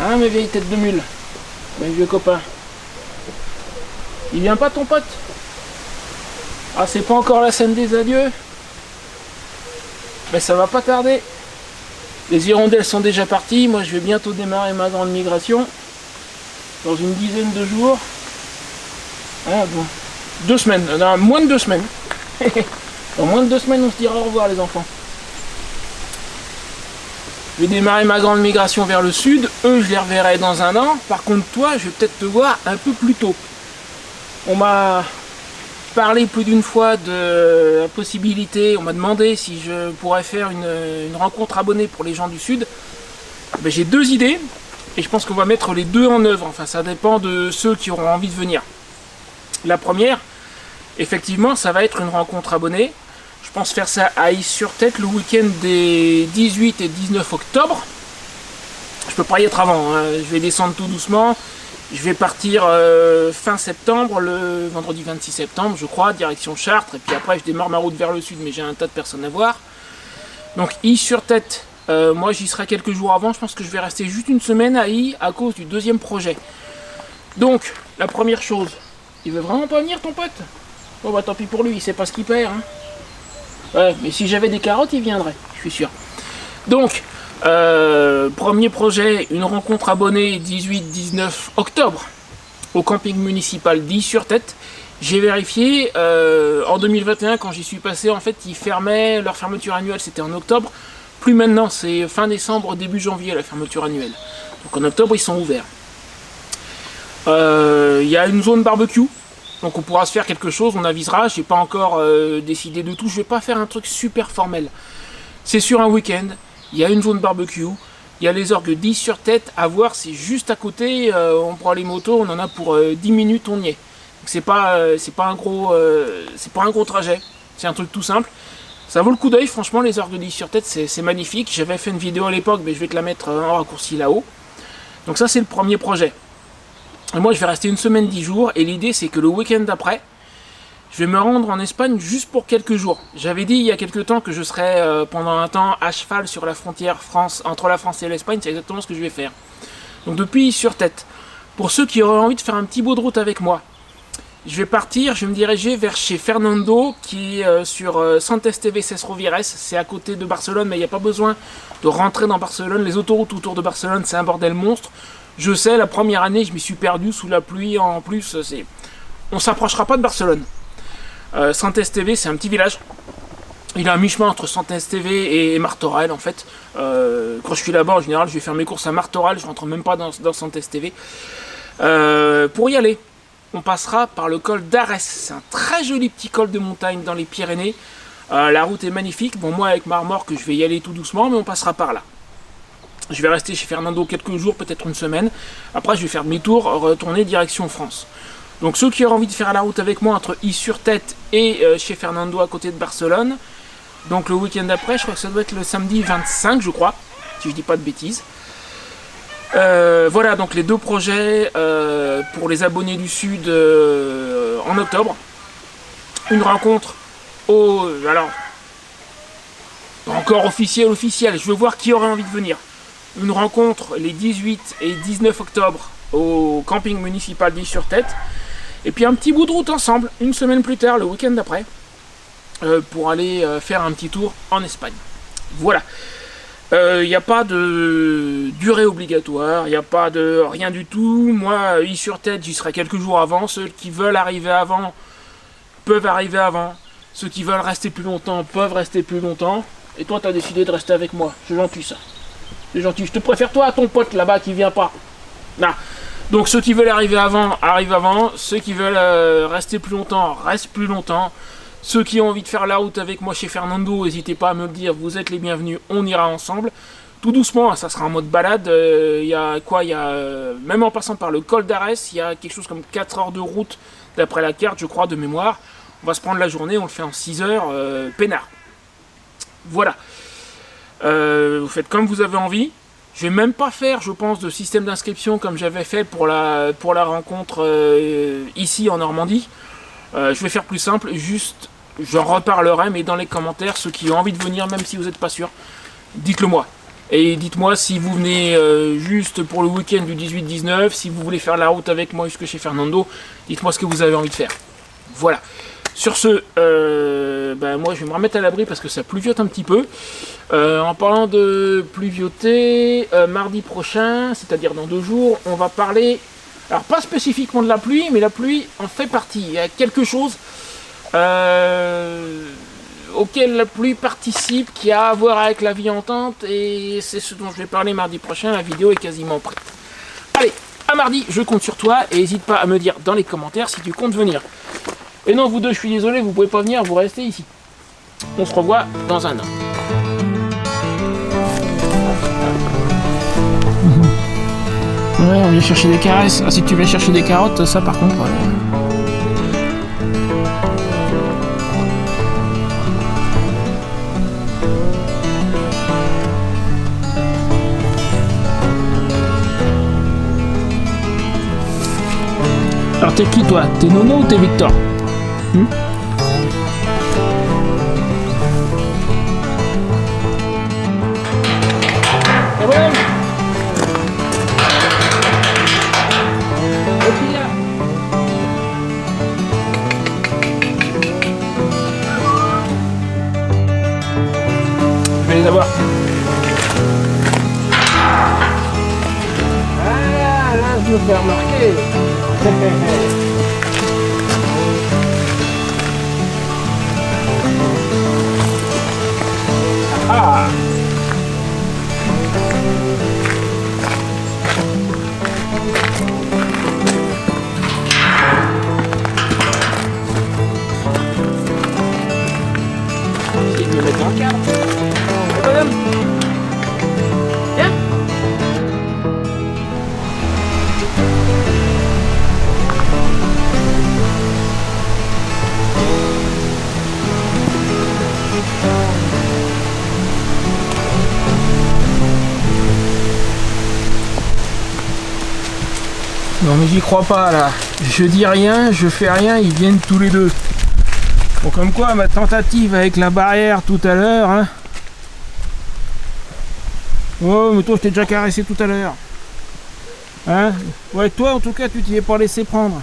Hein, mes vieilles têtes de mule, mes vieux copains. Il vient pas ton pote? Ah, c'est pas encore la scène des adieux? Mais ça va pas tarder. Les hirondelles sont déjà parties. Moi, je vais bientôt démarrer ma grande migration. Dans une dizaine de jours. Ah bon. 2 semaines. Non, moins de 2 semaines. Dans moins de 2 semaines, on se dira au revoir, les enfants. Je vais démarrer ma grande migration vers le sud. Eux, je les reverrai dans un an. Par contre, toi, je vais peut-être te voir un peu plus tôt. On m'a parlé plus d'une fois de la possibilité, on m'a demandé si je pourrais faire une rencontre abonnée pour les gens du sud. Ben, j'ai 2 idées et je pense qu'on va mettre les 2 en œuvre. Enfin, ça dépend de ceux qui auront envie de venir. La première, effectivement, ça va être une rencontre abonnée. Je pense faire ça à Is-sur-Tête le week-end des 18 et 19 octobre. Je peux pas y être avant, hein. Je vais descendre tout doucement. Je vais partir fin septembre, le vendredi 26 septembre, je crois, direction Chartres. Et puis après, je démarre ma route vers le sud, mais j'ai un tas de personnes à voir. Donc, Is-sur-Tête, moi j'y serai quelques jours avant. Je pense que je vais rester juste une semaine à Is à cause du 2e projet. Donc, la première chose, il veut vraiment pas venir ton pote? Bon bah tant pis pour lui, il sait pas ce qu'il perd. Hein. Ouais, mais si j'avais des carottes, il viendrait, je suis sûr. Donc, premier projet, une rencontre abonnée 18-19 octobre au camping municipal d'Is-sur-Tête. J'ai vérifié, en 2021 quand j'y suis passé, en fait ils fermaient, leur fermeture annuelle c'était en octobre. Plus maintenant, c'est fin décembre, début janvier la fermeture annuelle. Donc en octobre ils sont ouverts. Il y a une zone barbecue, donc on pourra se faire quelque chose, on avisera. J'ai pas encore décidé de tout, je vais pas faire un truc super formel. C'est sur un week-end. Il y a une zone barbecue, il y a les orgues d'Is-sur-Tête à voir, c'est juste à côté, on prend les motos, on en a pour 10 minutes, on y est. Donc c'est pas un gros trajet, c'est un truc tout simple. Ça vaut le coup d'œil, franchement, les orgues d'Is-sur-Tête, c'est magnifique. J'avais fait une vidéo à l'époque, mais je vais te la mettre en raccourci là-haut. Donc ça, c'est le premier projet. Et moi, je vais rester une semaine, 10 jours, et l'idée, c'est que le week-end d'après, je vais me rendre en Espagne juste pour quelques jours. J'avais dit il y a quelques temps que je serais pendant un temps à cheval sur la frontière entre la France et l'Espagne. C'est exactement ce que je vais faire. Donc depuis Is-sur-Tête, pour ceux qui auraient envie de faire un petit bout de route avec moi, je vais partir, je vais me diriger vers chez Fernando qui est sur Sant Esteve Sesrovires. C'est à côté de Barcelone, mais il n'y a pas besoin de rentrer dans Barcelone. Les autoroutes autour de Barcelone, c'est un bordel monstre. Je sais, la première année, je m'y suis perdu sous la pluie. En plus, on s'approchera pas de Barcelone. Sant Esteve, c'est un petit village. Il est à mi-chemin entre Sant Esteve et Martorell en fait. Quand je suis là-bas, en général, je vais faire mes courses à Martorell, je rentre même pas dans Sant Esteve. Pour y aller, on passera par le col d'Arès. C'est un très joli petit col de montagne dans les Pyrénées. La route est magnifique. Bon, moi, avec ma remorque, je vais y aller tout doucement, mais on passera par là. Je vais rester chez Fernando quelques jours, peut-être une semaine. Après, je vais faire demi-tour, retourner direction France. Donc ceux qui auront envie de faire la route avec moi entre Is-sur-Tête et chez Fernando à côté de Barcelone, donc le week-end d'après, je crois que ça doit être le samedi 25, je crois, si je dis pas de bêtises. Voilà donc les 2 projets pour les abonnés du Sud en octobre. Une rencontre alors, pas encore officielle, je veux voir qui aurait envie de venir. Une rencontre les 18 et 19 octobre au camping municipal d'Is-sur-Tête. Et puis un petit bout de route ensemble, une semaine plus tard, le week-end d'après, pour aller faire un petit tour en Espagne. Voilà. Il n'y a pas de durée obligatoire, il n'y a pas de rien du tout. Moi, Is-sur-Tête, j'y serai quelques jours avant. Ceux qui veulent arriver avant peuvent arriver avant. Ceux qui veulent rester plus longtemps peuvent rester plus longtemps. Et toi, tu as décidé de rester avec moi. C'est gentil ça. C'est gentil. Je te préfère toi à ton pote là-bas qui vient pas. Non. Donc ceux qui veulent arriver avant, arrivent avant. Ceux qui veulent rester plus longtemps, restent plus longtemps. Ceux qui ont envie de faire la route avec moi chez Fernando, n'hésitez pas à me le dire, vous êtes les bienvenus, on ira ensemble. Tout doucement, ça sera en mode balade. Il y a quoi? Même en passant par le col d'Arès, il y a quelque chose comme 4 heures de route, d'après la carte, je crois, de mémoire. On va se prendre la journée, on le fait en 6 heures, peinard. Voilà. Vous faites comme vous avez envie. Je vais même pas faire, je pense, de système d'inscription comme j'avais fait pour la rencontre ici en Normandie. Je vais faire plus simple, juste, j'en reparlerai, mais dans les commentaires, ceux qui ont envie de venir, même si vous n'êtes pas sûr, dites-le moi. Et dites-moi si vous venez juste pour le week-end du 18-19, si vous voulez faire la route avec moi jusque chez Fernando, dites-moi ce que vous avez envie de faire. Voilà. Sur ce, moi je vais me remettre à l'abri parce que ça pluviote un petit peu. En parlant de pluvioter, mardi prochain, c'est-à-dire dans 2 jours, on va parler, alors pas spécifiquement de la pluie, mais la pluie en fait partie. Il y a quelque chose auquel la pluie participe, qui a à voir avec la vie en tente, et c'est ce dont je vais parler mardi prochain. La vidéo est quasiment prête. Allez, à mardi, je compte sur toi, et n'hésite pas à me dire dans les commentaires si tu comptes venir. Et non, vous deux, je suis désolé, vous pouvez pas venir, vous restez ici. On se revoit dans un an. Ouais, on vient chercher des caresses. Ah, si tu viens chercher des carottes, ça par contre... Alors t'es qui toi? T'es Nono ou t'es Victor? Je vais les avoir. Ah là, je me fais remarquer. Ah. Essayer de me mettre dans le cadre. Bonhomme. Viens. Non mais j'y crois pas là, je dis rien, je fais rien, ils viennent tous les deux. Bon, comme quoi ma tentative avec la barrière tout à l'heure, hein. Oh mais toi je t'ai déjà caressé tout à l'heure. Hein? Ouais, toi en tout cas tu t'y es pas laissé prendre.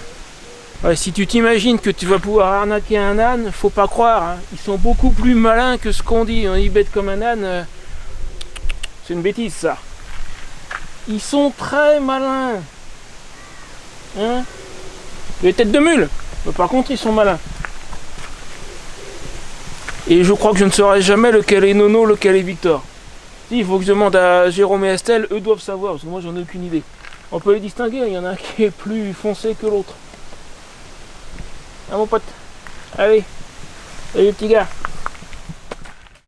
Ouais, si tu t'imagines que tu vas pouvoir arnaquer un âne, faut pas croire, hein. Ils sont beaucoup plus malins que ce qu'on dit, on y bête comme un âne, c'est une bêtise ça. Ils sont très malins. Hein? Les têtes de mule, mais par contre ils sont malins. Et je crois que je ne saurai jamais lequel est Nono, lequel est Victor. Si, il faut que je demande à Jérôme et Estelle, eux doivent savoir, parce que moi j'en ai aucune idée. On peut les distinguer, il y en a un qui est plus foncé que l'autre. Ah mon pote, allez, salut petit gars.